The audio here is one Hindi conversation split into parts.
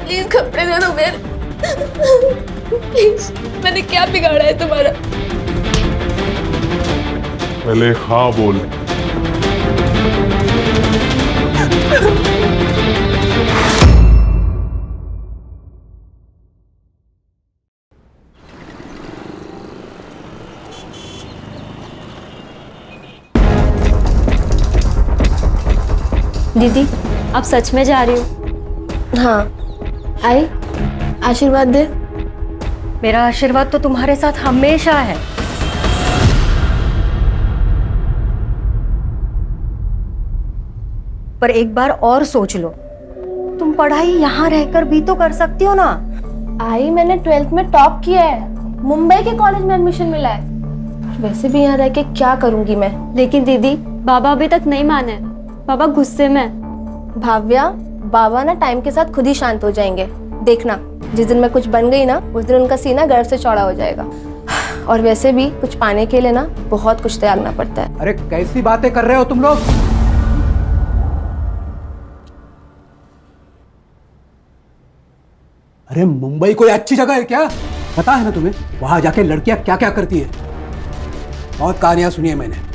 प्लीज कपड़े दे दो मेरे, प्लीज। मैंने क्या बिगाड़ा है तुम्हारा? पहले हाँ बोल। दीदी, आप सच में जा रही हो? हाँ, आई आशीर्वाद दे। मेरा आशीर्वाद तो तुम्हारे साथ हमेशा है। पर एक बार और सोच लो, तुम पढ़ाई यहाँ रहकर भी तो कर सकती हो ना। आई, मैंने 12th में टॉप किया है, मुंबई के कॉलेज में एडमिशन मिला है। वैसे भी यहाँ रह के क्या करूंगी मैं? लेकिन दीदी, बाबा अभी तक नहीं माने। बाबा गुस्से में। भाव्या, बाबा ना टाइम के साथ खुद ही शांत हो जाएंगे, देखना। जिस दिन मैं कुछ बन गई ना, उस दिन उनका सीना गर्व से चौड़ा हो जाएगा। और वैसे भी कुछ पाने के लिए ना बहुत कुछ त्यागना पड़ता है। अरे कैसी बातें कर रहे हो तुम लोग? अरे मुंबई कोई अच्छी जगह है क्या? पता है ना तुम्हें वहां जाके लड़कियां क्या क्या करती है? बहुत कहानियां सुनी है मैंने।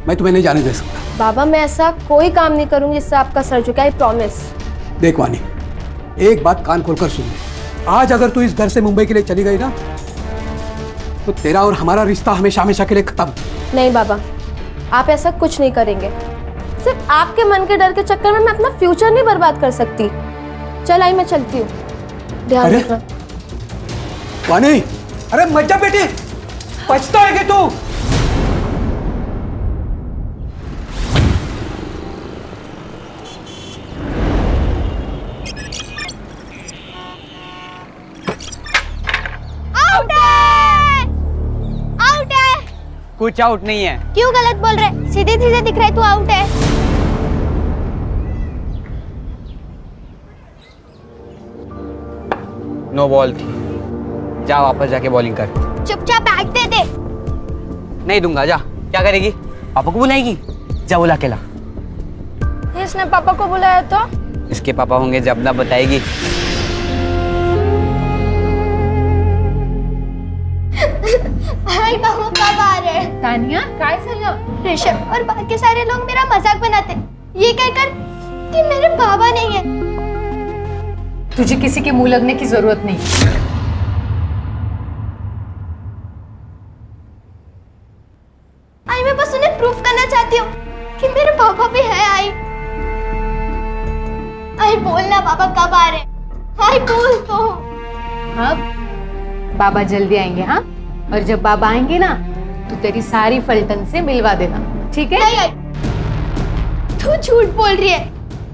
मैं तुम्हें नहीं जाने दे सकता। बाबा, मैं ऐसा कोई काम नहीं करूंगी जिससे आपका सर झुके, आई प्रॉमिस। देख वानी, एक बात कान खोलकर सुन ले। आज अगर तू इस घर से मुंबई के लिए चली गई ना, तो तेरा और हमारा रिश्ता हमेशा हमेशा के लिए खत्म। नहीं बाबा, आप ऐसा कुछ नहीं करेंगे। सिर्फ आपके मन के डर के चक्कर में मैं अपना फ्यूचर नहीं बर्बाद कर सकती। चल आई, मैं चलती हूँ, ध्यान अरे रखना। वानी, अरे मत जा बेटी, पछता है तू। कुछ आउट नहीं है। क्यों गलत बोल रहे? सीधे सीधे दिख रहा है तू आउट है। नो बॉल थी, जा वापस जाके बॉलिंग कर। चुपचाप बैट दे दे। नहीं दूंगा, जा। क्या करेगी? पापा को बुलाएगी? जा बुला के ला। इसने पापा को बुलाया तो? इसके पापा होंगे जब ना बताएगी। हाय बाबू, कब आ रहे हैं? तानिया, काय झालं? ऋषभ और बाकी सारे लोग मेरा मजाक बनाते, ये कहकर कि मेरे बाबा नहीं है। तुझे किसी के मुंह लगने की जरूरत नहीं। आई, मैं बस उन्हें प्रूफ करना चाहती हूँ कि मेरे पापा भी है। आई बोलना, बाबा कब आ रहे हैं? आई बोल तो। हाँ, बाबा जल्दी आएंगे। हाँ, और जब बाबा आएंगे ना, तो तेरी सारी फलटन से मिलवा देना, ठीक है? नहीं आई, तू झूठ बोल रही है।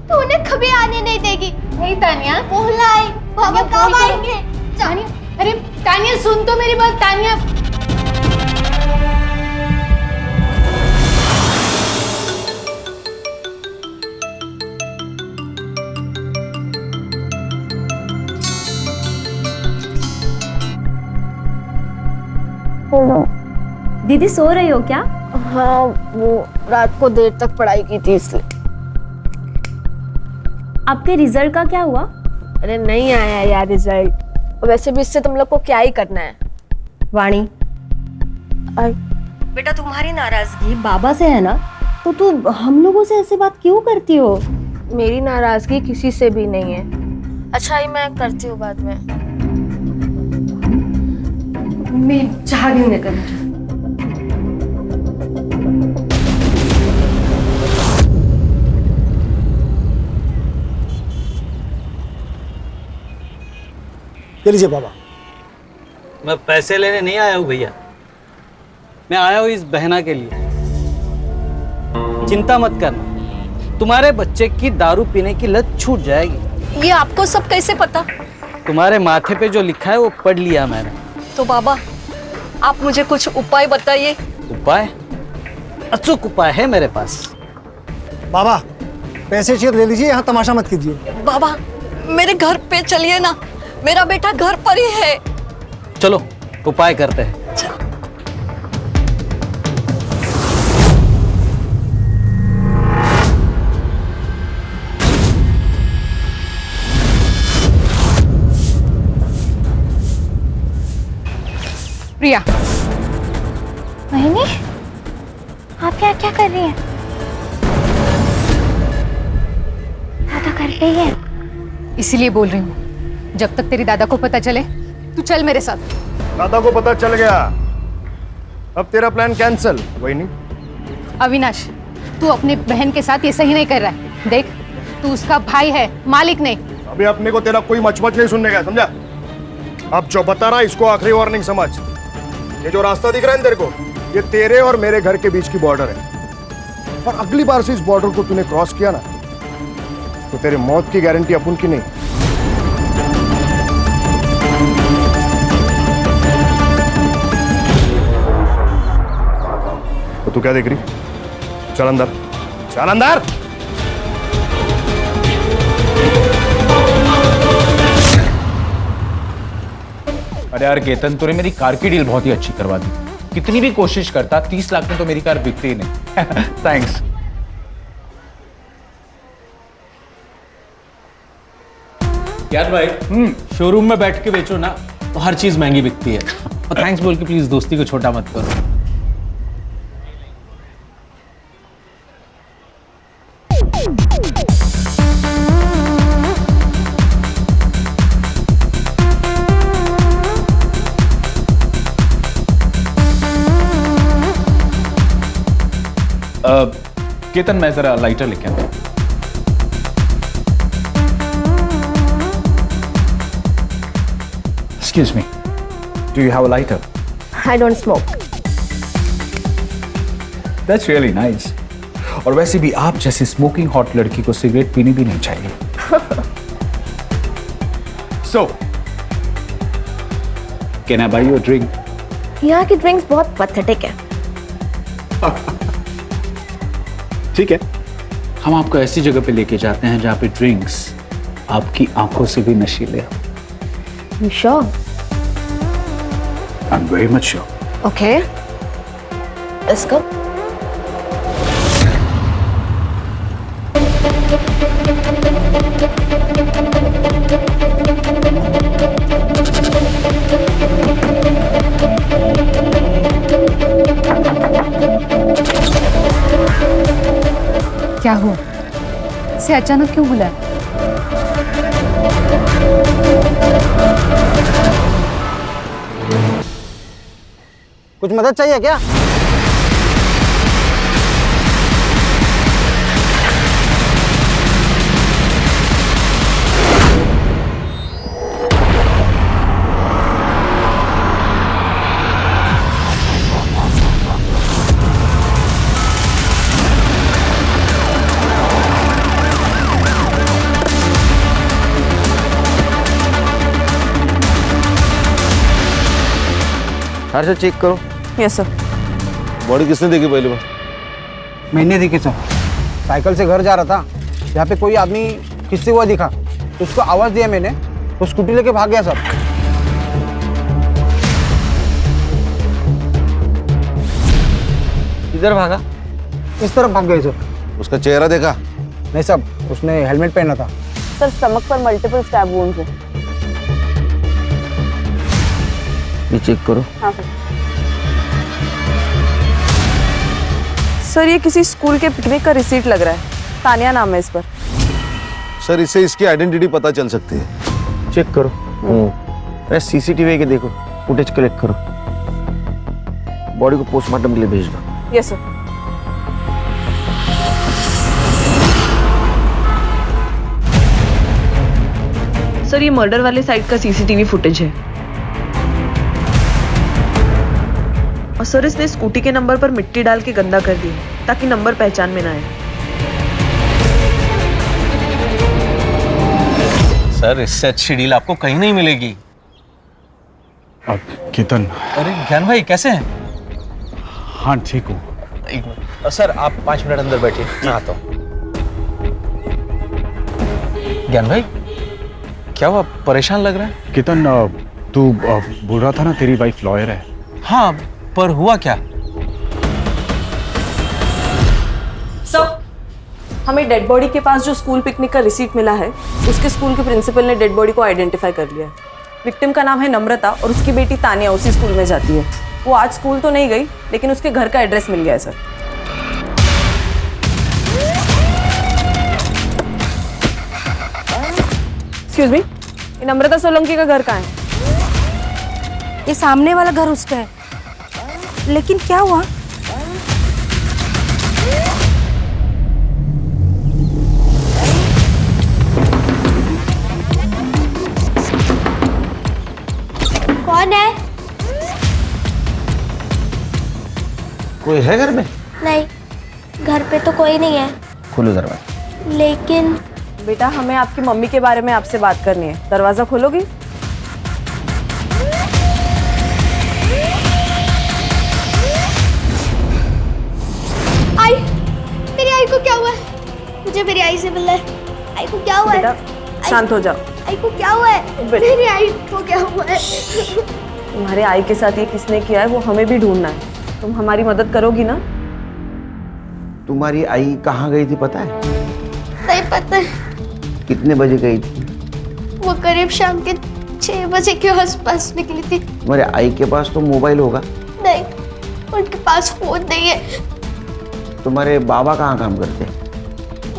तू उन्हें कभी आने नहीं देगी। नहीं तानिया, बोलना आई, बाबा कब आएंगे? तानिया, अरे तानिया सुन तो मेरी बात। तानिया, दीदी सो रही हो क्या? हाँ, वो रात को देर तक पढ़ाई की थी इसलिए। आपके रिजल्ट का क्या हुआ? अरे नहीं आया यार रिजल्ट। वैसे भी इससे तुम लोग को क्या ही करना है। वाणी, बेटा तुम्हारी नाराजगी बाबा से है ना, तो तू हम लोगों से ऐसी बात क्यों करती हो? मेरी नाराजगी किसी से भी नहीं है। अच्छा ही, मैं करती हूँ बाद में। मैं चाह घेऊन येते मुझे। ले लीजिए बाबा। मैं पैसे लेने नहीं आया हूँ भैया, मैं आया हूँ इस बहना के लिए। चिंता मत करना, तुम्हारे बच्चे की दारू पीने की लत छूट जाएगी। ये आपको सब कैसे पता? तुम्हारे माथे पे जो लिखा है वो पढ़ लिया मैंने। तो बाबा, आप मुझे कुछ उपाय बताइए। उपाय? अचूक उपाय है मेरे पास। बाबा पैसे चाहिए ले लीजिए, यहाँ तमाशा मत कीजिए। बाबा, मेरे घर पे चलिए ना, मेरा बेटा घर पर ही है। चलो उपाय करते हैं। प्रिया, मोहिनी, आप क्या क्या कर रही हैं? दादा घर पे ही है। इसीलिए बोल रही हूँ, जब तक तेरी दादा को पता चले तू चल मेरे साथ। दादा को पता चल गया, अब तेरा प्लान कैंसिल। वही नहीं, अविनाश, तू अपने बहन के साथ ये सही नहीं कर रहा है। देख, तू उसका भाई है, मालिक नहीं। अभी अपने को तेरा कोई मचमच नहीं सुनने का, समझा? अब जो बता रहा इसको आखिरी वार्निंग समझ। ये जो रास्ता दिख रहा है तेरे को, ये तेरे और मेरे घर के बीच की बॉर्डर है, और अगली बार से इस बॉर्डर को तूने क्रॉस किया ना, तो तेरे मौत की गारंटी अपन की नहीं। तो तू क्या देख रही? चल अंदर, चल अंदर। अरे यार केतन, तूने मेरी कार की डील बहुत ही अच्छी करवा दी। कितनी भी कोशिश करता, 30 लाख में तो मेरी कार बिकती ही नहीं। थैंक्स। यार भाई, शोरूम में बैठ के बेचो ना तो हर चीज महंगी बिकती है। और थैंक्स बोल के प्लीज दोस्ती को छोटा मत करो। केतन, मैं जरा लाइटर लेके आता हूं। Excuse me, do you have a lighter? I don't smoke. That's really nice. और वैसे भी आप जैसी स्मोकिंग हॉट लड़की को सिगरेट पीनी भी नहीं चाहिए। So, can I buy you a drink? यहाँ की ड्रिंक्स बहुत पैथेटिक है। ठीक है, हम आपको ऐसी जगह पे लेके जाते हैं जहाँ पे ड्रिंक्स आपकी आंखों से भी नशीले हो। You sure? I'm very much sure. Okay. Let's go. क्या हुआ? से अचानक क्यों बुलाया? कुछ मदद चाहिए क्या? हर से चेक करो। Yes sir. बॉडी किसने देखी पहली बार? मैंने देखी सर, साइकिल से घर जा रहा था, यहाँ पे कोई आदमी किससे हुआ दिखा, तो उसको आवाज दिया मैंने, तो स्कूटी लेके भाग गया सर। किधर भागा? इस तरफ भाग गए सर। उसका चेहरा देखा? नहीं सर, उसने हेलमेट पहना था। सर, स्टमक पर मल्टीपल स्टैब वुंड्स हैं। ये चेक करो। हाँ सर। सर, ये किसी स्कूल के पिकनिक का रिसीट लग रहा है। तानिया नाम है इस पर। सर, इससे इसकी आइडेंटिटी पता चल सकती है। चेक करो। अरे सीसीटीवी के देखो, फुटेज कलेक्ट करो, बॉडी को पोस्टमार्टम के लिए भेज दो। Yes sir. सर, ये मर्डर वाले साइट का सीसीटीवी फुटेज है। और सर, इसने स्कूटी के नंबर पर मिट्टी डाल के गंदा कर दिया ताकि नंबर पहचान में ना आए। सर, इससे अच्छी डील आपको कहीं नहीं मिलेगी। अब केतन। अरे ज्ञान भाई, कैसे हैं? हाँ ठीक हूँ। एक मिनट सर, आप 5 मिनट अंदर बैठिए, मैं आता हूँ। ज्ञान भाई, क्या हुआ? परेशान लग रहा है। केतन, तू बोल रहा था ना तेरी वाइफ लॉयर है। हाँ, पर हुआ क्या? सर, हमें डेड बॉडी के पास जो स्कूल पिकनिक का रिसीट मिला है, उसके स्कूल के प्रिंसिपल ने डेड बॉडी को आइडेंटिफाई कर लिया है। विक्टिम का नाम है नम्रता और उसकी बेटी तानिया उसी स्कूल में जाती है। वो आज स्कूल तो नहीं गई, लेकिन उसके घर का एड्रेस मिल गया है सर। एक्सक्यूज मी, ये नम्रता सोलंकी का घर कहाँ है? ये सामने वाला घर उसका है, लेकिन क्या हुआ? कौन है? कोई है घर में? नहीं, घर पे तो कोई नहीं है। खोलो दरवाजा। लेकिन बेटा, हमें आपकी मम्मी के बारे में आपसे बात करनी है। दरवाजा खोलोगी? आई, मेरी आई को क्या हुआ है? मुझे मेरी आई से मिलना है। आई को क्या हुआ है? बेटा शांत हो जाओ। आई को क्या हुआ है? मेरी आई को क्या हुआ है? तुम्हारे आई के साथ ये किसने किया है वो हमें भी ढूंढना है। तुम हमारी मदद करोगी ना? तुम्हारी आई कहाँ गई थी पता है? नहीं पता। कितने बजे गई थी? वो करीब शाम के 6 बजे के आसपास निकली थी। तुम्हारे आई के पास तो मोबाइल होगा? नहीं, उनके पास फोन नहीं है। तुम्हारे बाबा कहाँ काम करते हैं?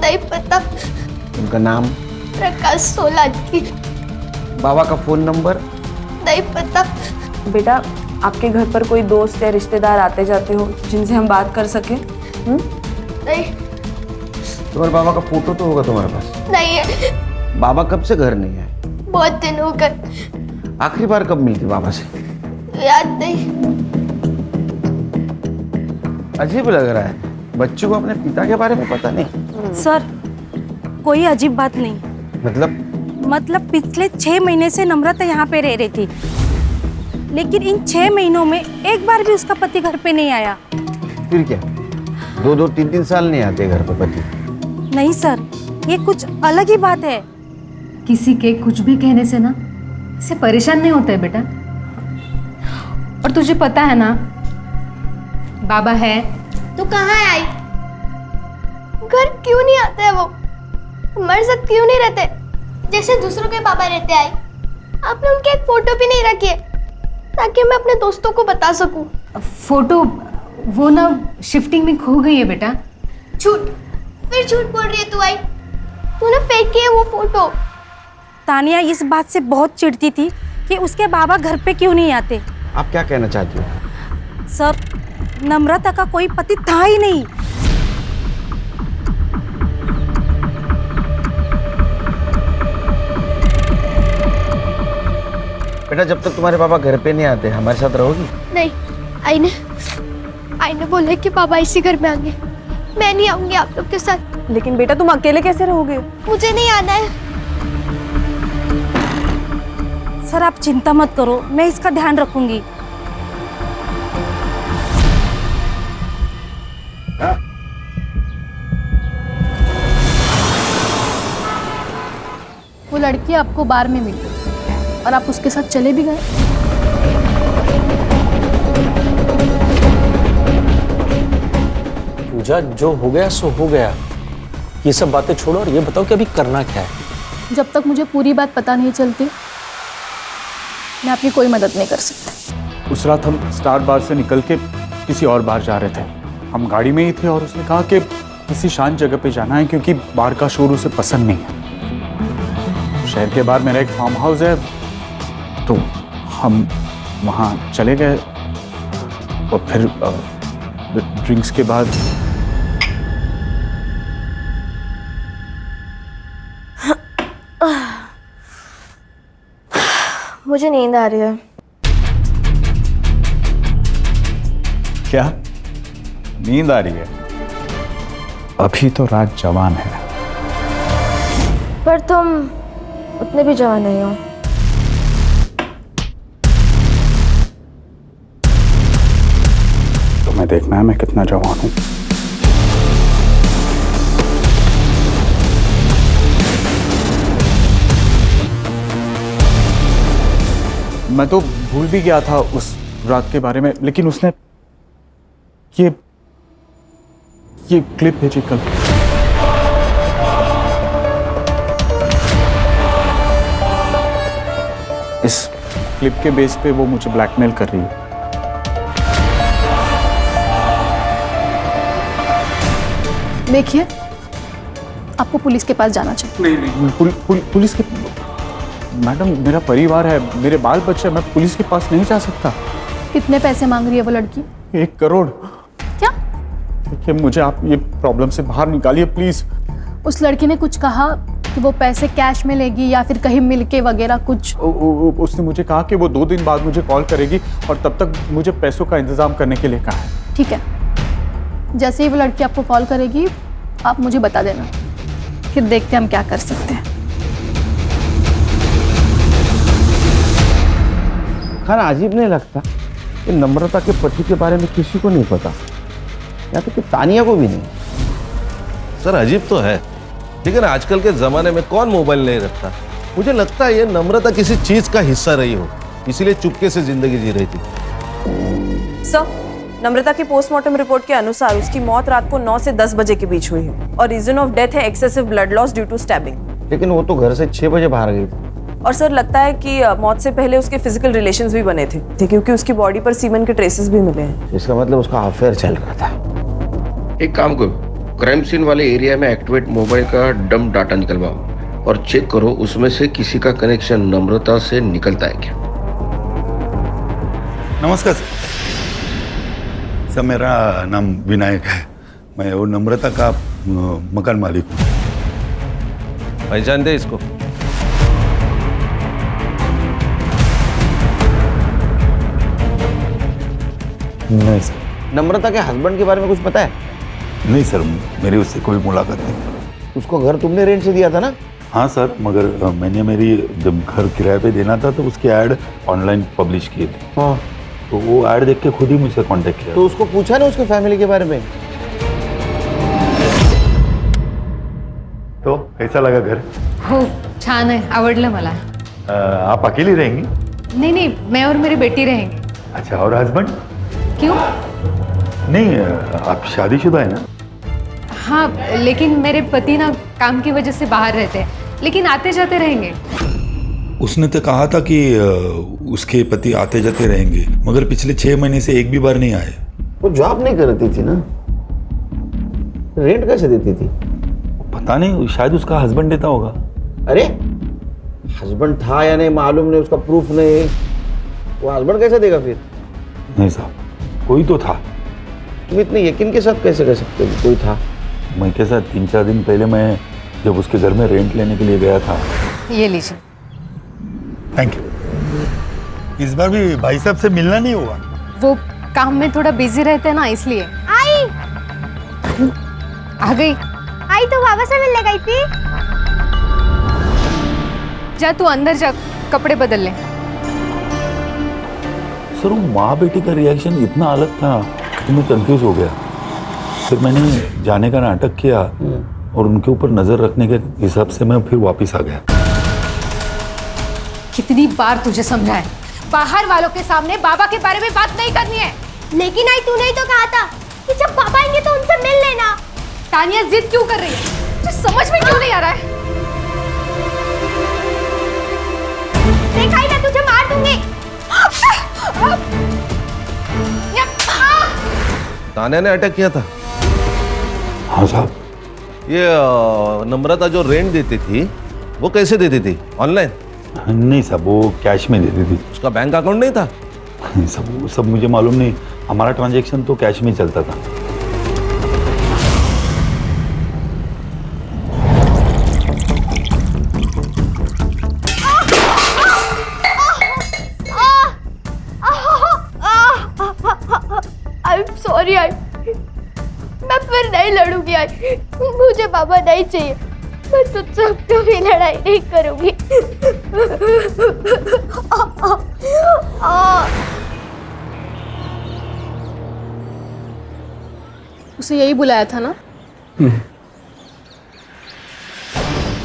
नहीं पता। उनका नाम? प्रकाश सोलंकी। बाबा का फोन नंबर? नहीं पता। बेटा, आपके घर पर कोई दोस्त या रिश्तेदार आते जाते हो जिनसे हम बात कर सके? नहीं। तुम्हारे बाबा का फोटो तो होगा तुम्हारे पास? नहीं है। बाबा कब से घर नहीं आए? बहुत दिन हो गए। आखिरी बार कब मिली थी बाबा से? याद नहीं। अजीब लग रहा है, बच्चों को अपने पिता के बारे में पता नहीं। सर, कोई अजीब बात नहीं। मतलब पिछले 6 महीने से नम्रता यहाँ पे रह रही थी, लेकिन इन 6 महीनों में एक बार भी उसका पति घर पे नहीं आया। फिर क्या 2-2, 3-3 साल नहीं आते घर पे पति? नहीं सर, ये कुछ अलग ही बात है। किसी के कुछ भी कहने से ना इससे परेशान नहीं होता है बेटा। और तुझे पता है ना, बाबा है तो कहाँ है आई? घर क्यों नहीं आते हैं वो? हमारे साथ क्यों नहीं रहते जैसे दूसरों के पापा रहते? आई, आपने उनकी एक फोटो भी नहीं रखी है ताकि मैं अपने दोस्तों को बता सकूं। फोटो वो ना शिफ्टिंग में खो गई है बेटा। झूठ, फिर झूठ बोल रही है तू। आई, तूने फेंकी है वो फोटो। तानिया इस बात से बहुत चिढ़ती थी कि उसके बाबा घर पे क्यों नहीं आते। आप क्या कहना चाहती हो? सर, नम्रता का कोई पति था ही नहीं। बेटा, जब तक तुम्हारे पापा घर पे नहीं आते हमारे साथ रहोगी? नहीं, आई ने बोला कि पापा इसी घर में आएंगे। मैं नहीं आऊंगी आप लोग के साथ। लेकिन बेटा, तुम अकेले कैसे रहोगे? मुझे नहीं आना है। सर, आप चिंता मत करो, मैं इसका ध्यान रखूंगी। वो लड़की आपको बार में मिली और आप उसके साथ चले भी गए। पूजा, जो हो गया सो हो गया। ये सब बातें छोड़ो और ये बताओ कि अभी करना क्या है? जब तक मुझे पूरी बात पता नहीं चलती, मैं आपकी कोई मदद नहीं कर सकती। उस रात हम स्टार बार से निकल के किसी और बार जा रहे थे। हम गाड़ी में ही थे और उसने कहा कि किसी शांत जगह पे जाना है क्योंकि बार का शोर उसे पसंद नहीं है। शहर के बाहर मेरा एक फार्म हाउस है, तो हम वहाँ चले गए और फिर ड्रिंक्स के बाद मुझे नींद आ रही है। क्या नींद आ रही है? अभी तो रात जवान है। पर तुम उतने भी जवान नहीं हो। तुम्हें देखना है मैं कितना जवान हूं। मैं तो भूल भी गया था उस रात के बारे में, लेकिन उसने ये क्लिप भेजी कल। इस क्लिप के बेस पे वो मुझे ब्लैकमेल कर रही है। देखिए, आपको पुलिस के पास जाना चाहिए। नहीं, पुलिस के मैडम, मेरा परिवार है, मेरे बाल बच्चे, मैं पुलिस के पास नहीं जा सकता। कितने पैसे मांग रही है वो लड़की? 1 करोड़। क्या? देखिए, मुझे आप ये प्रॉब्लम से बाहर निकालिए प्लीज। उस लड़की ने कुछ कहा कि वो पैसे कैश में लेगी या फिर कहीं मिलके वगैरह कुछ? उसने मुझे कहा कि वो 2 दिन बाद मुझे कॉल करेगी और तब तक मुझे पैसों का इंतजाम करने के लिए कहा है। ठीक है, जैसे ही वो लड़की आपको कॉल करेगी आप मुझे बता देना, फिर देखते हैं हम क्या कर सकते हैं। खाना अजीब नहीं लगता कि नम्रता के पति के बारे में किसी को नहीं पता, या तो कि तानिया को भी नहीं? सर अजीब तो है, लेकिन आजकल के जमाने में कौन मोबाइल नहीं रखता। मुझे लगता है ये नम्रता किसी चीज का हिस्सा रही हो, इसीलिए चुपके से जिंदगी जी रही थी। सर, नम्रता की पोस्टमार्टम रिपोर्ट के अनुसार उसकी मौत रात को 9 से 10 बजे के बीच हुई है और रीजन ऑफ डेथ है excessive blood loss due to stabbing. लेकिन वो तो घर से 6 बजे बाहर गई थी। और सर लगता है कि मौत से पहले उसके फिजिकल रिलेशंस भी बने थे क्योंकि उसकी बॉडी पर सीमेन के ट्रेसेस भी मिले हैं। इसका मतलब उसका अफेयर चल रहा था। एक काम करो, क्राइम सीन वाले एरिया में एक्टिवेट मोबाइल का डंप डाटा निकलवाओ और चेक करो उसमें से किसी का कनेक्शन नम्रता से निकलता है क्या। नमस्कार सर, मेरा नाम विनायक है, मैं वो नम्रता का मकान मालिक हूँ। पहचान दे इसको। नहीं सर। नम्रता के हस्बैंड के बारे में कुछ पता है? नहीं सर, मेरी उससे कोई मुलाकात नहीं। उसको घर तुमने रेंट से दिया था ना? हाँ सर, मगर मैंने मेरी जब घर किराए पे देना था तो उसकी ऐड ऑनलाइन पब्लिश किए थे। हाँ। तो वो ऐड देख के खुद ही मुझसे कांटेक्ट किया। तो उसको पूछा ना उसके फैमिली के बारे में? तो कैसा लगा घर? हो छान आहे, आवडलं मला। आप अकेली रहेंगी? नहीं नहीं, मैं और मेरी बेटी रहेंगे। अच्छा, और हस्बैंड? क्यों? नहीं, आप शादीशुदा है ना? हाँ, लेकिन मेरे पति ना काम की वजह से बाहर रहते हैं, लेकिन आते जाते रहेंगे। उसने तो कहा था कि उसके पति आते जाते रहेंगे, मगर पिछले 6 महीने से एक भी बार नहीं आए। वो जॉब नहीं करती थी ना, रेंट कैसे देती थी? पता नहीं, शायद उसका हस्बैंड देता होगा। अरे हस्बैंड था या नहीं मालूम नहीं, उसका प्रूफ नहीं, वो हस्बैंड कैसे देगा फिर? नहीं साहब, कोई तो था। तुम इतने यकीन के साथ कैसे कह सकते हो कोई था? मैं के साथ 3-4 दिन पहले मैं जब उसके घर में रेंट लेने के लिए गया था। ये लीजिए। Thank you. इस बार भी भाई साहब से मिलना नहीं हुआ? वो काम में थोड़ा बिजी रहते हैं ना, इसलिए। आई आ गई। आई तो बाबा से मिलने गई थी। जा तू अंदर जा, कपड़े बदल ले। सर, वो माँ बेटी का रिएक्शन इतना अलग था कि मैं कंफ्यूज हो गया। फिर मैंने जाने का नाटक किया और उनके ऊपर नजर रखने के हिसाब से मैं फिर वापस आ गया। कितनी बार तुझे समझाया, बाहर वालों के सामने बाबा के बारे में बात नहीं करनी है। लेकिन आई तूने ही तो कहा था कि जब पापा आएंगे तो उनसे मिल लेना। तानिया जिद क्यों कर रही है? तुझे समझ में क्यों नहीं आ रहा है? देखा ही मैं तुझे मार दूंगी। तानिया ने अटैक किया था? हाँ साहब। ये नम्रता जो रेंट देती थी वो कैसे देती थी? ऑनलाइन? नहीं साहब, वो कैश में देती थी। उसका बैंक अकाउंट नहीं था? सब मुझे मालूम नहीं, हमारा ट्रांजैक्शन तो कैश में चलता था। I'm sorry, मैं फिर नहीं लड़ूंगी। आई मुझे पापा नहीं चाहिए, मैं तुझसे कभी लड़ाई नहीं करूंगी। उसे यही बुलाया था ना?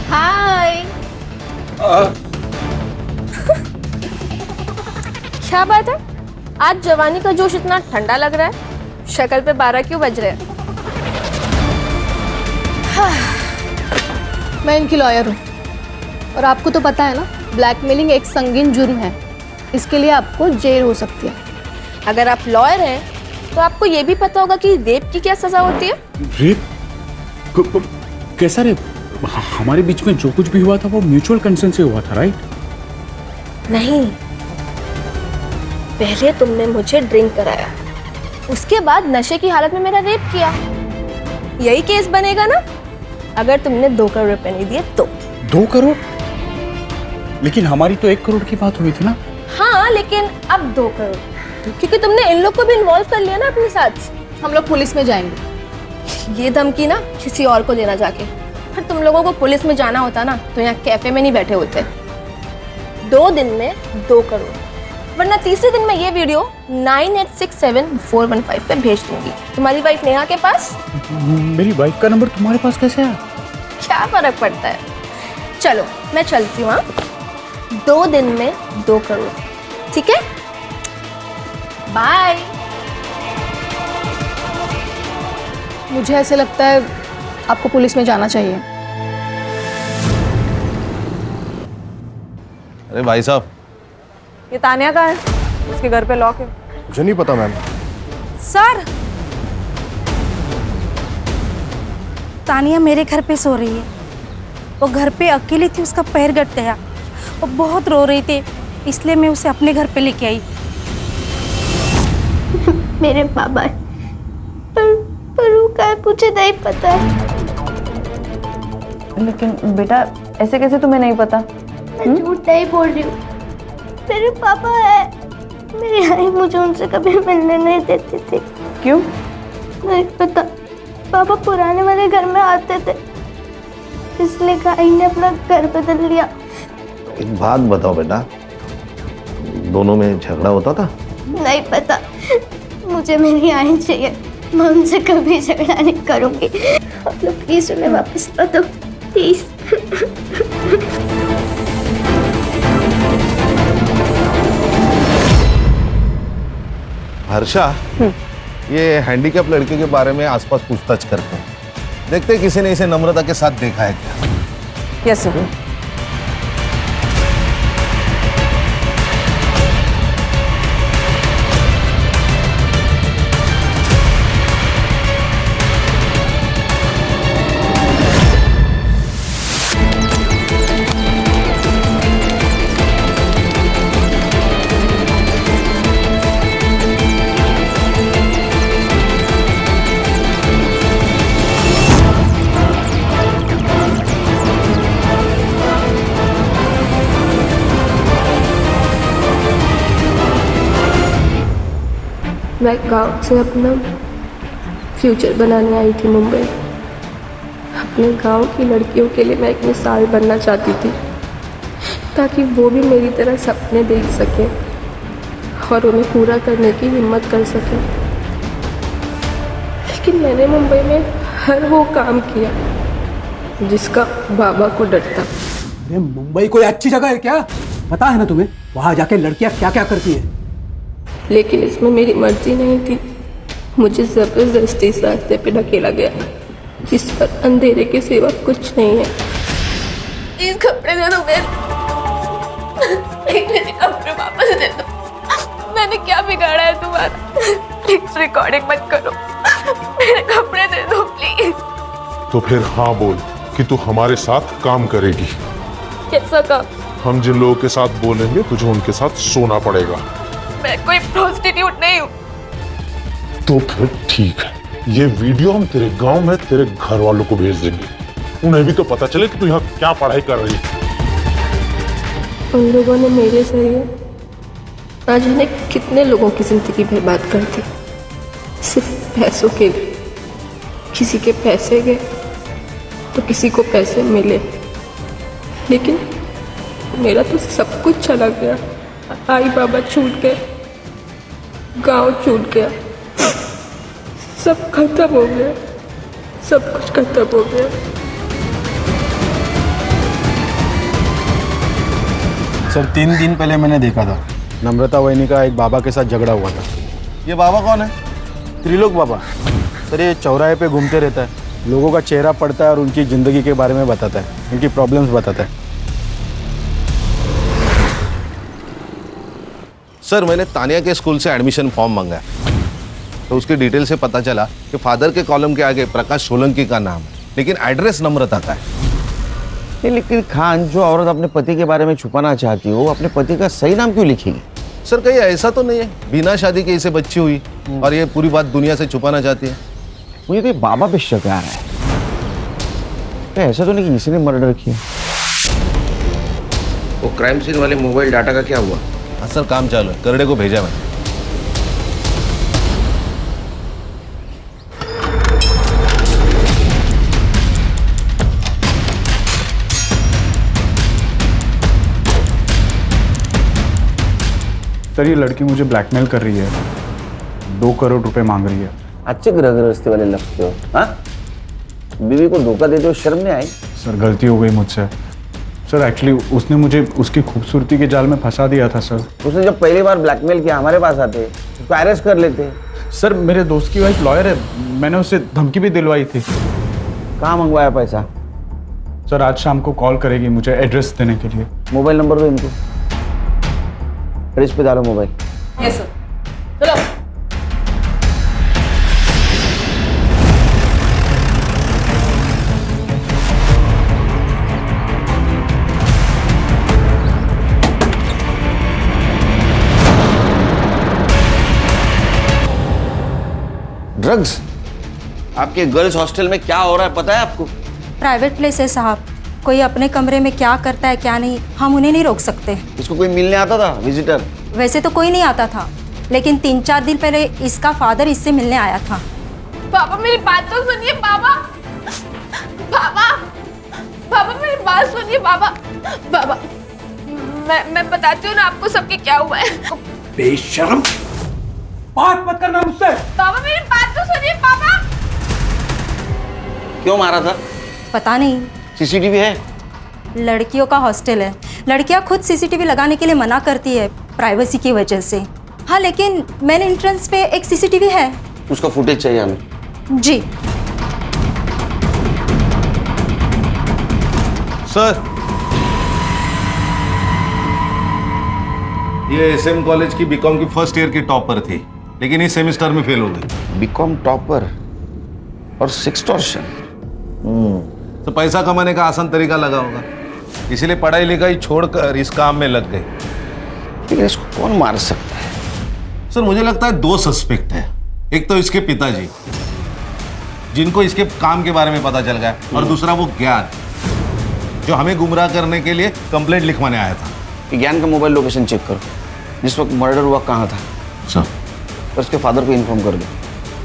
हाय। क्या बात है, आज जवानी का जोश इतना ठंडा लग रहा है? शक्ल पे 12 क्यों बज रहे हैं? मैं इनकी लॉयर हूँ और आपको तो पता है ना, ब्लैकमेलिंग एक संगीन जुर्म है। इसके लिए आपको जेल हो सकती है। अगर आप लॉयर हैं तो आपको ये भी पता होगा कि रेप की क्या सजा होती है। रेप? कैसा रेप? हमारे बीच में जो कुछ भी हुआ था वो म्यूचुअल कंसेंट से हुआ था, राइट? नहीं, पहले तुमने मुझे ड्रिंक कराया, उसके बाद नशे की हालत में मेरा रेप किया। यही केस बनेगा ना अगर तुमने 2 करोड़ रुपए नहीं दिए तो। 2 करोड़? लेकिन हमारी तो 1 करोड़ की बात हुई थी ना। हाँ, लेकिन अब 2 करोड़ क्योंकि तुमने इन लोग को भी इन्वॉल्व कर लिया ना अपने साथ। हम लोग पुलिस में जाएंगे। ये धमकी ना किसी और को देना जाके। फिर तुम लोगों को पुलिस में जाना होता ना तो यहाँ कैफे में नहीं बैठे होते। 2 दिन में 2 करोड़, वरना तीसरे दिन में ये वीडियो 9867-415 पे भेज दूंगी तुम्हारी वाइफ नेहा के पास। मेरी वाइफ का नंबर तुम्हारे पास कैसे आया? क्या फर्क पड़ता है। चलो मैं चलती हूँ। 2 दिन में 2 करोड़, ठीक है? बाय। मुझे ऐसे लगता है आपको पुलिस में जाना चाहिए। अरे भाई साहब, ये तानिया का है, उसके घर पे लॉक है। मुझे नहीं पता मैम। सर, तानिया मेरे घर पे सो रही है। वो घर पे अकेली थी, उसका पैर कट गया, वो बहुत रो रही थी, इसलिए मैं उसे अपने घर पे लेके आई। मेरे बाबा पर वो क्या मुझे नहीं पता है। लेकिन बेटा ऐसे कैसे तुम्हें नहीं पता? मैं झूठ नहीं बोल रही हूँ, मेरे पापा है। मेरी आई मुझे उनसे कभी मिलने नहीं देती थी। क्यों? नहीं पता, पापा पुराने वाले घर में आते थे, इसलिए आई ने अपना घर बदल लिया। एक बात बताओ बेटा, दोनों में झगड़ा होता था? नहीं पता, मुझे मेरी आई चाहिए। मैं उनसे कभी झगड़ा नहीं करूंगी। आप लोग प्लीज उन्हें वापस ला दो, प्लीज। हर्षा, ये हैंडीकैप लड़के के बारे में आसपास पूछताछ करते हैं। देखते हैं किसी ने इसे नम्रता के साथ देखा है क्या। Yes sir. मैं गांव से अपना फ्यूचर बनाने आई थी मुंबई। अपने गांव की लड़कियों के लिए मैं एक मिसाल बनना चाहती थी, ताकि वो भी मेरी तरह सपने देख सकें और उन्हें पूरा करने की हिम्मत कर सकें। लेकिन मैंने मुंबई में हर वो काम किया जिसका बाबा को डर था। अरे मुंबई कोई अच्छी जगह है क्या? पता है ना तुम्हें वहां जाके लड़कियां क्या क्या करती है। लेकिन इसमें मेरी मर्जी नहीं थी। मुझे जबरदस्ती इस रास्ते पे ढकेला गया जिस पर अंधेरे के सिवा कुछ नहीं है। प्लीज कपड़े दे दो मेरे कपड़े वापस दे दो। मैंने क्या बिगाड़ा है तुम्हारा? प्लीज रिकॉर्डिंग मत करो, मेरे कपड़े दे दो प्लीज। तो फिर हाँ बोल कि तू हमारे साथ काम करेगी। कैसा काम? हम जिन लोगों के साथ बोलेंगे तुझे उनके साथ सोना पड़ेगा। मैं कोई प्रोस्टिट्यूट नहीं हूँ। तो फिर ठीक है, ये वीडियो हम तेरे गांव में तेरे घर वालों को भेज देंगे। उन्हें भी तो पता चले कि तू यहाँ क्या पढ़ाई कर रही है। उन लोगों ने मेरे जरिए ना जाने कितने लोगों की जिंदगी बर्बाद कर दी, सिर्फ पैसों के लिए। किसी के पैसे गए तो किसी को पैसे मिले, लेकिन मेरा तो सब कुछ चला गया। आई बाबा छूट गए, गांव छूट गया, सब खत्म हो गया, सब कुछ खत्म हो गया। सर 3 दिन पहले मैंने देखा था नम्रता वहिनी का एक बाबा के साथ झगड़ा हुआ था। ये बाबा कौन है? त्रिलोक बाबा। सर ये चौराहे पे घूमते रहता है, लोगों का चेहरा पढ़ता है और उनकी ज़िंदगी के बारे में बताता है, उनकी प्रॉब्लम्स बताता है। सर मैंने तानिया के स्कूल से एडमिशन फॉर्म मंगाया, तो उसकी डिटेल से पता चला कि फादर के कॉलम के आगे प्रकाश सोलंकी का नाम है, लेकिन एड्रेस नम्रता का है। नहीं, लेकिन खान, जो औरत अपने पति के बारे में छुपाना चाहती हो, अपने पति का सही नाम क्यों लिखेगी? सर कहीं ऐसा तो नहीं है बिना शादी के इसे बच्ची हुई और ये पूरी बात दुनिया से छुपाना चाहती है? मुझे तो बाबा पे शक आ रहा है। तो ऐसा तो नहीं कि किसी ने मर्डर किया। वो क्राइम सीन वाले मोबाइल डाटा का क्या हुआ? हाँ सर, काम चालू है, करड़े को भेजा मैंने। सर ये लड़की मुझे ब्लैकमेल कर रही है, 2 करोड़ रुपए मांग रही है। अच्छे गृहस्थी वाले लगते हो, हाँ? बीवी को धोखा देते हो, शर्म नहीं आई? सर गलती हो गई मुझसे। सर एक्चुअली उसने मुझे उसकी खूबसूरती के जाल में फंसा दिया था सर। उसने जब पहली बार ब्लैकमेल किया हमारे पास आते, उसको अरेस्ट कर लेते। सर मेरे दोस्त की वाइफ लॉयर है, मैंने उससे धमकी भी दिलवाई थी। कहाँ मंगवाया पैसा? सर आज शाम को कॉल करेगी मुझे एड्रेस देने के लिए। मोबाइल नंबर दो इनको, फ्रिज पे डालो मोबाइल। Yes sir. चलो। ड्रग्स? आपके गर्ल्स हॉस्टल में क्या हो रहा है पता है आपको? प्राइवेट प्लेस है साहब, कोई अपने कमरे में क्या करता है क्या नहीं हम उन्हें नहीं रोक सकते। इसको कोई मिलने आता था विजिटर? वैसे तो कोई नहीं आता था, लेकिन 3-4 दिन पहले इसका फादर इससे मिलने आया था। पापा मेरी बात तो सुनिए पापा। पापा पापा मेरी बात सुनिए पापा। पापा मैं बताती हूँ ना आपको सबके क्या हुआ है। बेशर्म, बात मत करना मुझसे। पापा मेरी बात तो सुनिए पापा। क्यों मारा था? पता नहीं। सीसीटीवी है? लड़कियों का हॉस्टल है, लड़कियां खुद सीसीटीवी लगाने के लिए मना करती है प्राइवेसी की वजह से। हाँ लेकिन मेन एंट्रेंस पे एक सीसीटीवी है। उसका फुटेज चाहिए हमें। जी सर ये एसएम कॉलेज की बीकॉम की फर्स्ट ईयर की टॉपर थी, लेकिन इस सेमेस्टर में फेल हो गई। बीकॉम टॉपर और सेक्सटॉर्शन? तो पैसा कमाने का आसान तरीका लगा होगा, इसीलिए पढ़ाई लिखाई छोड़कर इस काम में लग गए। लेकिन इसको कौन मार सकता है? सर मुझे लगता है 2 सस्पेक्ट हैं। एक तो इसके पिताजी, जिनको इसके काम के बारे में पता चल गया, और दूसरा वो ज्ञान, जो हमें गुमराह करने के लिए कंप्लेंट लिखवाने आया था। ज्ञान का मोबाइल लोकेशन चेक करो, जिस वक्त मर्डर हुआ कहाँ था। सर और उसके फादर को इन्फॉर्म कर दो,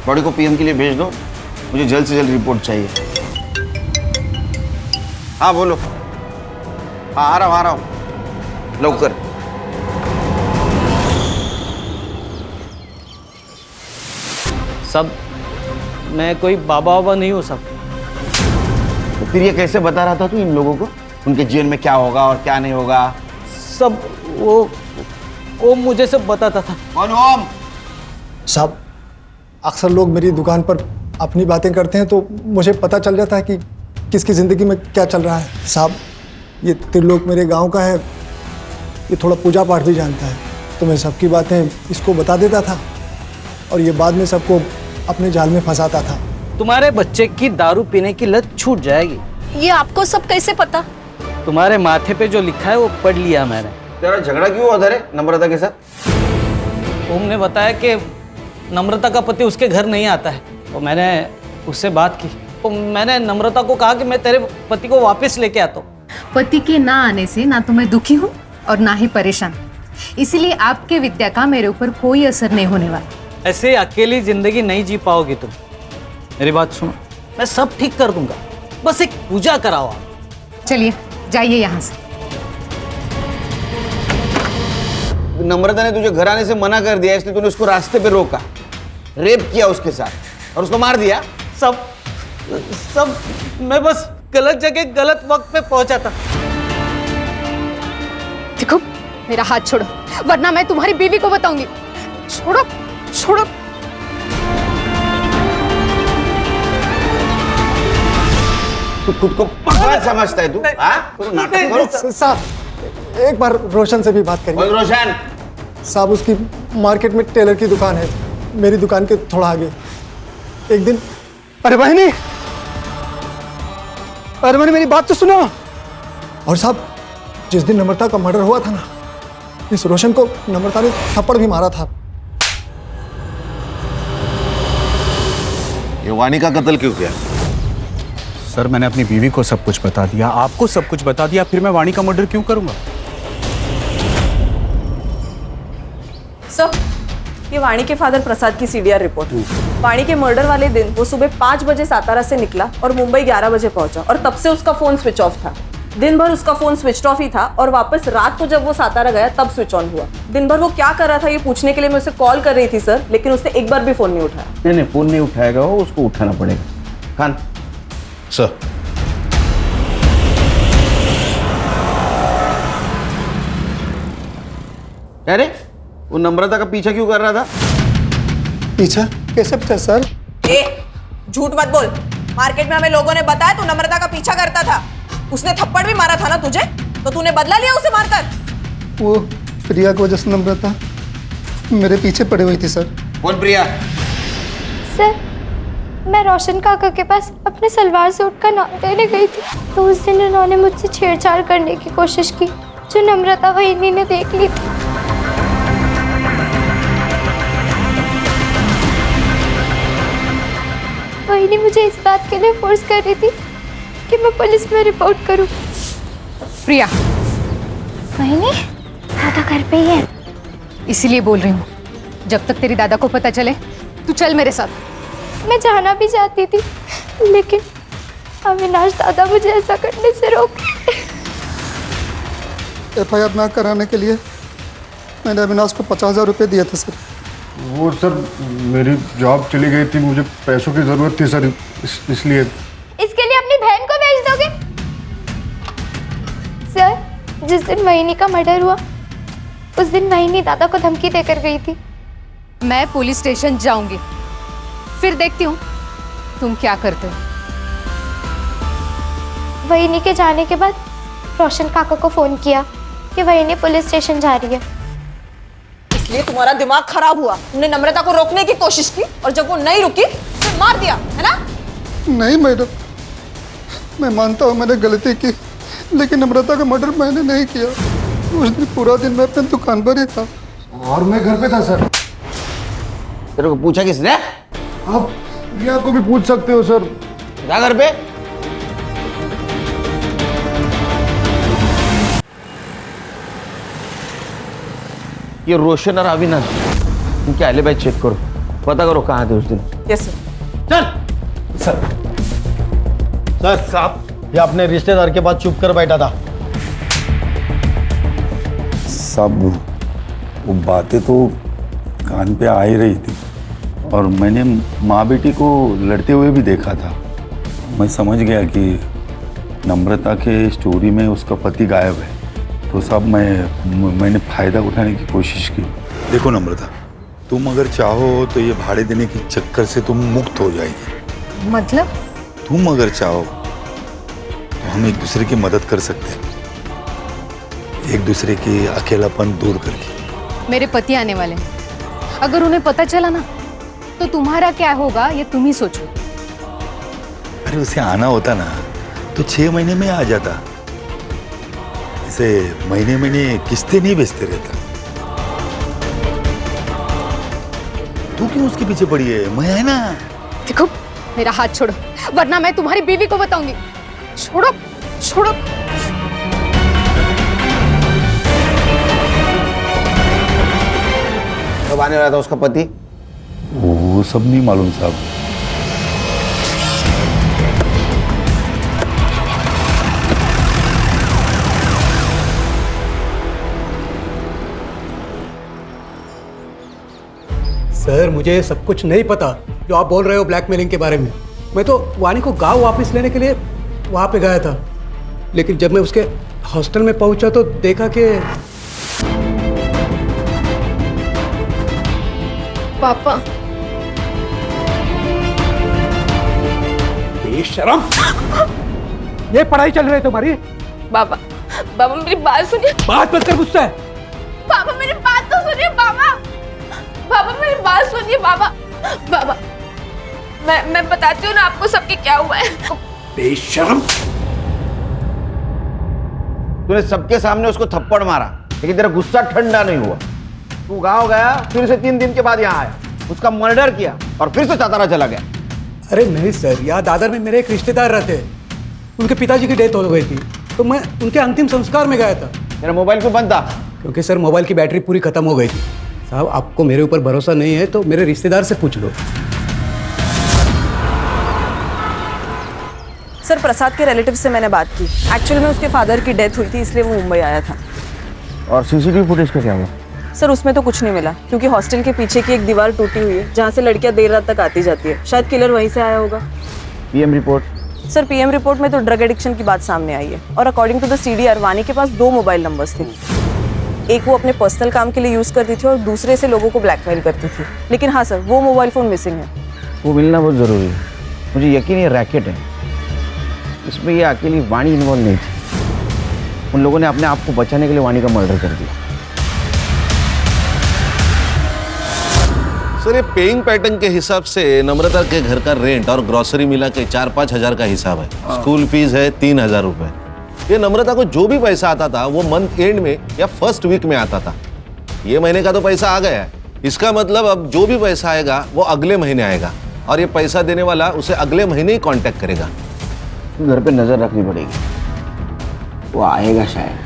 बॉडी को पीएम के लिए भेज दो, मुझे जल्द से जल्द रिपोर्ट चाहिए। हाँ बोलो। हाँ आ रहा हूँ लवकर। सब मैं कोई बाबा वाबा नहीं हूँ सब। तो फिर ये कैसे बता रहा था तू इन लोगों को उनके जीवन में क्या होगा और क्या नहीं होगा? सब वो मुझे सब बताता था। कौन ओम? साहब अक्सर लोग मेरी दुकान पर अपनी बातें करते हैं तो मुझे पता चल जाता है कि किसकी ज़िंदगी में क्या चल रहा है। साहब ये त्रिलोक मेरे गांव का है, ये थोड़ा पूजा पाठ भी जानता है, तो मैं सबकी बातें इसको बता देता था और ये बाद में सबको अपने जाल में फंसाता था। तुम्हारे बच्चे की दारू पीने की लत छूट जाएगी। ये आपको सब कैसे पता? तुम्हारे माथे पे जो लिखा है वो पढ़ लिया मैंने। तेरा झगड़ा क्यों हुआ था रे नम्रता के साथ? तुमने बताया कि नम्रता का पति उसके घर नहीं आता है, तो मैंने उससे बात की, तो मैंने नम्रता को कहा कि मैं तेरे पति को वापस लेके आता हूँ। पति के ना आने से ना तो मैं दुखी हूँ और ना ही परेशान, इसीलिए आपके विद्या का मेरे ऊपर कोई असर नहीं होने वाला। ऐसे अकेली जिंदगी नहीं जी पाओगी तुम। मेरी बात सुनो, मैं सब ठीक कर दूंगा, बस एक पूजा कराओ आप। चलिए जाइए यहाँ से। नम्रता ने तुझे घर आने से मना कर दिया, इसलिए तूने उसको रास्ते पे रोका, रेप किया उसके साथ और उसको मार दिया। सब मैं बस गलत जगह गलत वक्त पे पहुंचा था। देखो मेरा हाथ छोड़ो वरना मैं तुम्हारी बीवी को बताऊंगी। छोड़ो छोड़ो। तू खुद को पागल समझता है तू? हाँ? नाटक करो। साहब एक बार रोशन से भी बात करिए। रोशन साहब उसकी मार्केट में टेलर की दुकान है, मेरी दुकान के थोड़ा आगे। एक दिन अरे बहनी, अरे मैंने मेरी बात तो सुनो। और साहब जिस दिन नम्रता का मर्डर हुआ था ना, इस रोशन को नम्रता ने थप्पड़ भी मारा था। ये वानी का कत्ल क्यों किया? सर मैंने अपनी बीवी को सब कुछ बता दिया, आपको सब कुछ बता दिया, फिर मैं वाणी का मर्डर क्यों करूंगा? सर, ये वाणी के फादर प्रसाद की सीडीआर रिपोर्ट। वाणी के मर्डर वाले दिन वो सुबह 5 बजे सातारा से निकला और मुंबई 11 बजे पहुंचा और तब से उसका फोन स्विच ऑफ था। दिन भर उसका फोन स्विच ऑफ ही था और वापस रात को जब वो सातारा गया तब स्विच ऑन हुआ। दिन भर वो क्या कर रहा था ये पूछने के लिए मैं उसे कॉल कर रही थी सर, लेकिन उसने एक बार भी फोन नहीं उठाया। नहीं फोन नहीं उठाएगा वो, उसको उठाना पड़ेगा। खान सर, अरे वो नम्रता का पीछा क्यों कर रहा था? पीछा? कैसे पीछा सर? झूठ मत बोल। मार्केट में हमें लोगों ने बताया तू नम्रता का पीछा करता था। उसने थप्पड़ भी मारा था ना तुझे, तो तूने बदला लिया उसे मारकर? वो प्रिया की वजह से नम्रता मेरे पीछे पड़ी हुई थी सर। कौन प्रिया? सर, मैं रोशन काका के पास अपने सलवार सूट का नाम देने गई थी, तो उस दिन उन्होंने मुझसे छेड़छाड़ करने की कोशिश की, जो नम्रता वहीनी ने देख ली थी। वहीनी मुझे इस बात के लिए फोर्स कर रही थी कि मैं पुलिस में रिपोर्ट करूं। प्रिया, वहीनी, दादा घर पे ही है। इसीलिए बोल रही हूँ, जब तक तेरी दादा को पता चले तू चल मेरे साथ। मैं जाना भी चाहती थी, लेकिन अविनाश दादा मुझे ऐसा करने से रोके। FIR ना कराने के लिए मैंने अविनाश को 50,000 रुपये दिए थे सर। वो सर मेरी जॉब चली गई थी, मुझे पैसों की जरूरत थी सर, इसलिए। इसके लिए अपनी बहन को भेज दोगे? सर, जिस दिन वहीनी का मर्डर हुआ उस दिन वहीनी दादा को धमकी देकर गई थी। मैं पुलिस स्टेशन जाऊंगी, फिर देखती हूँ तुम क्या करते हो। वहीनी के जाने के बाद रोशन काका को फोन किया कि वहीनी पुलिस स्टेशन जा रही है। इसलिए तुम्हारा दिमाग खराब हुआ। तुमने नम्रता को रोकने की कोशिश की और जब वो नहीं रुकी तो मार दिया, है ना? नहीं मैडम, मैं मानता हूँ मैंने गलती की, लेकिन नम्रता का मर्डर मैंने नहीं किया। उस दिन पूरा दिन मैं अपनी दुकान पर ही था और मैं घर पे था सर। तेरे को पूछा किसने? आप प्रिया को भी पूछ सकते हो सर। जा घर पे। ये रोशन और अविनाश, इनके एलिबाई चेक करो, पता करो कहाँ थे उस दिन। Yes sir. चल सर। सर साहब, ये अपने रिश्तेदार के पास चुप कर बैठा था। सब वो बातें तो कान पे आ ही रही थी और मैंने माँ बेटी को लड़ते हुए भी देखा था। मैं समझ गया कि नम्रता के स्टोरी में उसका पति गायब है, तो सब मैंने फ़ायदा उठाने की कोशिश की। देखो नम्रता, तुम अगर चाहो तो ये भाड़े देने के चक्कर से तुम मुक्त हो जाएगी। मतलब? तुम अगर चाहो तो हम एक दूसरे की मदद कर सकते हैं, एक दूसरे की अकेलापन दूर करके। मेरे पति आने वाले हैं, अगर उन्हें पता चला ना तो तुम्हारा क्या होगा ये तुम ही सोचो। अरे उसे आना होता ना तो 6 महीने में आ जाता, इसे महीने महीने किस्तें नहीं बेचते रहता। तू क्यों उसके पीछे पड़ी है? मैं है ना। देखो, मेरा हाथ छोड़ो वरना मैं तुम्हारी बीवी को बताऊंगी। छोड़ो छोड़ो। कब आने वाला था उसका पति? वो सब नहीं मालूम साहब। सर, मुझे सब कुछ नहीं पता जो आप बोल रहे हो ब्लैकमेलिंग के बारे में। मैं तो वानी को गांव वापस लेने के लिए वहां पे गया था, लेकिन जब मैं उसके हॉस्टल में पहुंचा तो देखा कि पापा, बेशरम, ये पढ़ाई चल रही है तुम्हारी? बाबा, बाबा मेरी बात सुनिए। बात मत कर मुझसे। पापा मेरी बात तो सुनिए। बाबा बाबा मेरी बात सुनिए बाबा। बाबा मैं बताती हूँ ना आपको सबके क्या हुआ है। बेशर्म, तूने सबके सामने उसको थप्पड़ मारा लेकिन तेरा गुस्सा ठंडा नहीं हुआ। तू गांव गया, फिर से 3 दिन के बाद यहाँ आया, उसका मर्डर किया और फिर से सातारा चला गया। अरे नहीं सर, यहाँ दादर में मेरे एक रिश्तेदार रहते हैं, उनके पिताजी की डेथ हो गई थी तो मैं उनके अंतिम संस्कार में गया था। मेरा मोबाइल क्यों बंद था? क्योंकि सर मोबाइल की बैटरी पूरी खत्म हो गई थी। साहब आपको मेरे ऊपर भरोसा नहीं है तो मेरे रिश्तेदार से पूछ लो। सर प्रसाद के रिलेटिव से मैंने बात की। एक्चुअल में उसके फादर की डेथ हुई थी इसलिए वो मुंबई आया था। और सीसीटीवी फुटेज का क्या हुआ? सर उसमें तो कुछ नहीं मिला क्योंकि हॉस्टल के पीछे की एक दीवार टूटी हुई है जहाँ से लड़कियाँ देर रात तक आती जाती है। शायद किलर वहीं से आया होगा। PM report? Sir PM report में तो ड्रग एडिक्शन की बात सामने आई है और अकॉर्डिंग टू द सीडीआर वानी के पास 2 मोबाइल नंबर्स थे। एक वो अपने पर्सनल काम के लिए यूज़ करती थी और दूसरे से लोगों को ब्लैकमेल करती थी। लेकिन हाँ सर वो मोबाइल फ़ोन मिसिंग है। वो मिलना बहुत ज़रूरी है। मुझे यकीन है रैकेट है, इसमें ये अकेली वाणी इन्वॉल्व नहीं थी। उन लोगों ने अपने आप को बचाने के लिए वाणी का मर्डर कर दिया। सर ये पेइंग पैटर्न के हिसाब से नम्रता के घर का रेंट और ग्रोसरी मिला के 4-5 हजार का हिसाब है। स्कूल फीस है 3,000 रुपए। ये नम्रता को जो भी पैसा आता था वो मंथ एंड में या फर्स्ट वीक में आता था। ये महीने का तो पैसा आ गया है, इसका मतलब अब जो भी पैसा आएगा वो अगले महीने आएगा और ये पैसा देने वाला उसे अगले महीने ही कांटेक्ट करेगा। घर पे नजर रखनी पड़ेगी, वो आएगा शायद।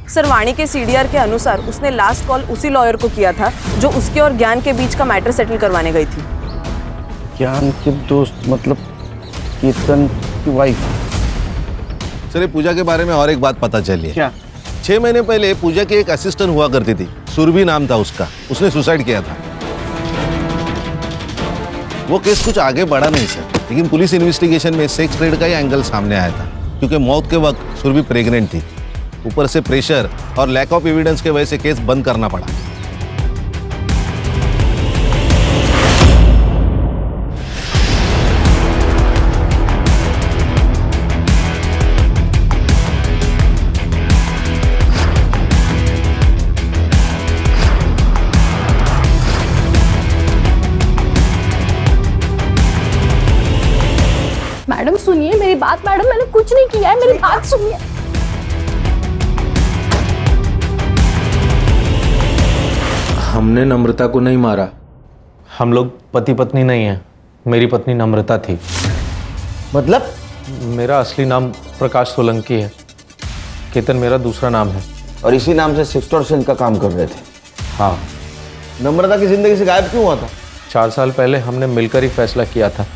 सर वाणी के सीडीआर के अनुसार उसने लास्ट कॉल उसी लॉयर को किया था जो उसके और ज्ञान के बीच का मैटर सेटल करवाने गई थी। ज्ञान के दोस्त मतलब कीर्तन की वाइफ? सर ये पूजा के बारे में और एक बात पता चली है। क्या? 6 महीने पहले पूजा की एक असिस्टेंट हुआ करती थी, सुरभि नाम था उसका, उसने सुसाइड किया था। वो केस कुछ आगे बढ़ा नहीं सर, लेकिन पुलिस इन्वेस्टिगेशन में सेक्स ट्रेड का ही एंगल सामने आया था क्योंकि मौत के वक्त सुरभि प्रेग्नेंट थी। ऊपर से प्रेशर और लैक ऑफ एविडेंस के वजह से केस बंद करना पड़ा। मैडम सुनिए मेरी बात। मैडम मैंने कुछ नहीं किया है, मेरी बात सुनिए। हमने नम्रता को नहीं मारा। हम लोग पति पत्नी नहीं हैं। मेरी पत्नी नम्रता थी। मतलब? मेरा असली नाम प्रकाश सोलंकी है, केतन मेरा दूसरा नाम है। और इसी नाम से सेक्सटॉर्शन का काम कर रहे थे? हाँ। नम्रता की जिंदगी से गायब क्यों हुआ था? 4 साल पहले हमने मिलकर ही फैसला किया था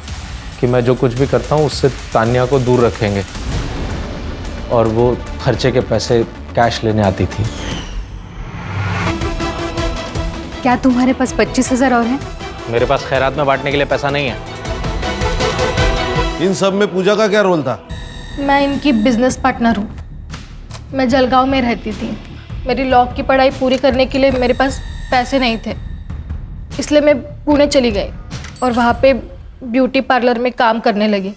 कि मैं जो कुछ भी करता हूँ उससे तान्या को दूर रखेंगे और वो खर्चे के पैसे कैश लेने आती थी। क्या तुम्हारे पास 25,000 और हैं? मेरे पास खैरात में बांटने के लिए पैसा नहीं है। इन सब में पूजा का क्या रोल था? मैं इनकी बिजनेस पार्टनर हूँ। मैं जलगांव में रहती थी। मेरी लॉ की पढ़ाई पूरी करने के लिए मेरे पास पैसे नहीं थे, इसलिए मैं पुणे चली गई और वहाँ पे ब्यूटी पार्लर में काम करने लगी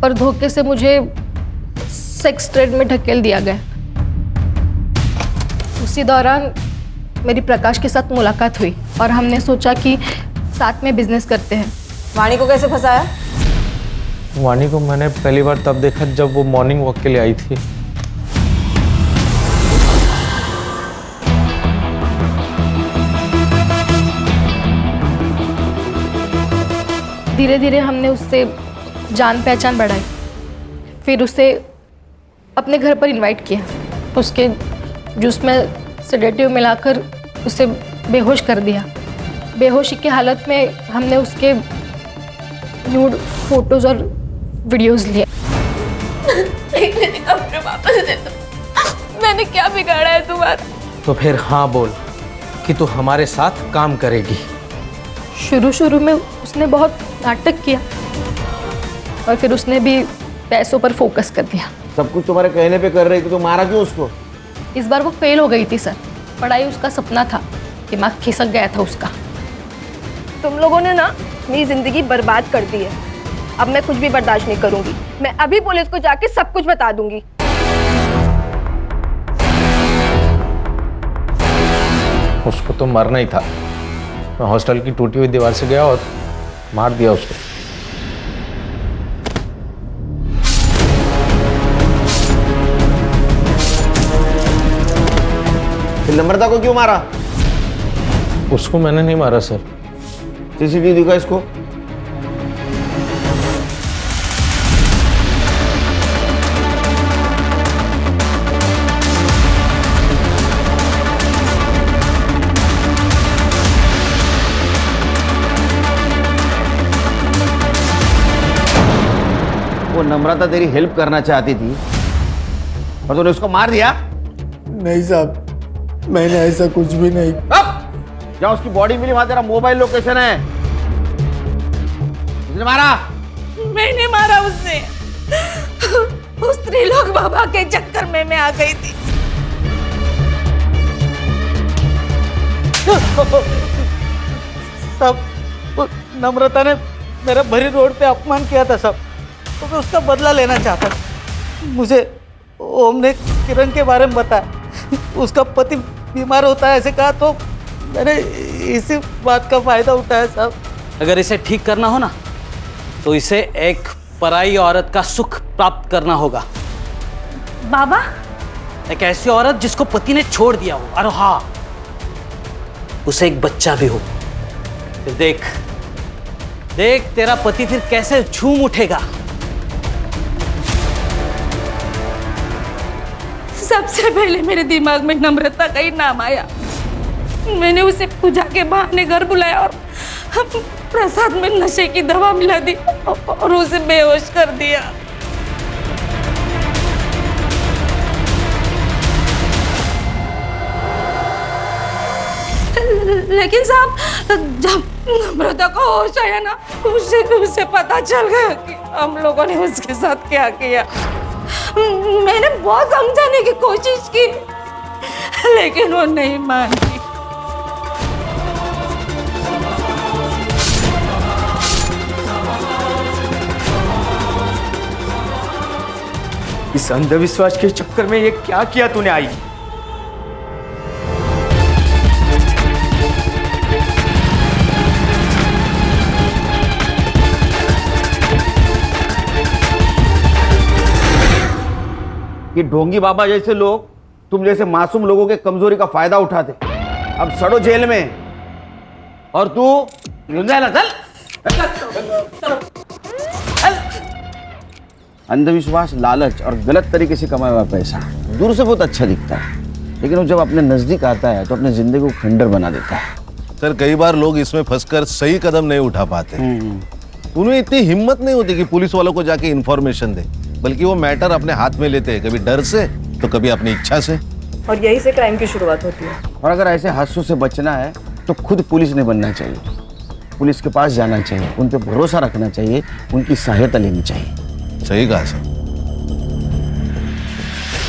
और धोखे से मुझे सेक्स ट्रेड में ढकेल दिया गया। उसी दौरान मेरी प्रकाश के साथ मुलाकात हुई और हमने सोचा कि साथ में बिजनेस करते हैं। वाणी को कैसे फंसाया? वाणी को मैंने पहली बार तब देखा जब वो मॉर्निंग वॉक के लिए आई थी। धीरे धीरे हमने उससे जान पहचान बढ़ाई, फिर उसे अपने घर पर इनवाइट किया। उसके जूस में सेडेटिव मिलाकर उसे बेहोश कर दिया। बेहोशी की हालत में हमने उसके न्यूड फोटोज और वीडियोस लिए। मेरे कपड़े वापस दे दो। मैंने क्या बिगाड़ा है तुम्हारा? तो फिर हाँ बोल कि तू हमारे साथ काम करेगी। शुरू में उसने बहुत नाटक किया और फिर उसने भी पैसों पर फोकस कर दिया। सब कुछ तुम्हारे कहने पे कर रही थी तो मारा क्यों उसको? इस बार वो फेल हो गई थी सर। पढ़ाई उसका सपना था दिमाग खिसक गया था उसका। तुम लोगों ने ना मेरी जिंदगी बर्बाद कर दी है। अब मैं कुछ भी बर्दाश्त नहीं करूंगी। मैं अभी पुलिस को जाके सब कुछ बता दूंगी। उसको तो मरना ही था। मैं हॉस्टल की टूटी हुई दीवार से गया और मार दिया उसको। फिर नम्रता को क्यों मारा? उसको मैंने नहीं मारा सर। सीसीटीवी दिखा इसको। वो नम्रता तेरी हेल्प करना चाहती थी और तूने उसको मार दिया? नहीं साहब, मैंने ऐसा कुछ भी नहीं। जहाँ उसकी बॉडी मिली वहां तेरा मोबाइल लोकेशन है। उसने मारा? मैंने मारा उसने। उस त्रिलोक बाबा के चक्कर में मैं आ गई थी। सब नम्रता ने मेरा भरी रोड पे अपमान किया था सब, तो मैं उसका बदला लेना चाहता था। मुझे ओम ने किरण के बारे में बताया, उसका पति बीमार होता है ऐसे कहा, तो मैंने इसी बात का फायदा उठाया साहब। अगर इसे ठीक करना हो ना तो इसे एक पराई औरत का सुख प्राप्त करना होगा। बाबा? एक ऐसी औरत जिसको पति ने छोड़ दिया हो, और हाँ, उसे एक बच्चा भी हो। फिर देख देख तेरा पति फिर कैसे झूम उठेगा। सबसे पहले मेरे दिमाग में नम्रता का ही नाम आया। मैंने उसे पूजा के बहाने घर बुलाया और प्रसाद में नशे की दवा मिला दी और उसे बेहोश कर दिया। लेकिन साहब, जब नम्रता को होश आया ना, उसे पता चल गया कि हम लोगों ने उसके साथ क्या किया। मैंने बहुत समझाने की कोशिश की, लेकिन वो नहीं मानी। इस अंधविश्वास के चक्कर में ये क्या किया तूने आई? कि ढोंगी बाबा जैसे लोग तुम जैसे मासूम लोगों के कमजोरी का फायदा उठाते। अब सड़ो जेल में और तू अंधविश्वास, लालच और गलत तरीके से कमाया हुआ पैसा दूर से बहुत अच्छा दिखता है, लेकिन वो जब अपने नजदीक आता है तो अपने जिंदगी को खंडर बना देता है। सर, कई बार लोग इसमें फंसकर सही कदम नहीं उठा पाते। उन्हें इतनी हिम्मत नहीं होती कि पुलिस वालों को जाके इन्फॉर्मेशन दे, बल्कि वो मैटर अपने हाथ में लेते हैं, कभी डर से तो कभी अपनी इच्छा से। और यही से क्राइम की शुरुआत होती है। और अगर ऐसे हादसों से बचना है तो खुद पुलिस नहीं बनना चाहिए, पुलिस के पास जाना चाहिए, उन पर भरोसा रखना चाहिए, उनकी सहायता लेनी चाहिए। सही कहा सर।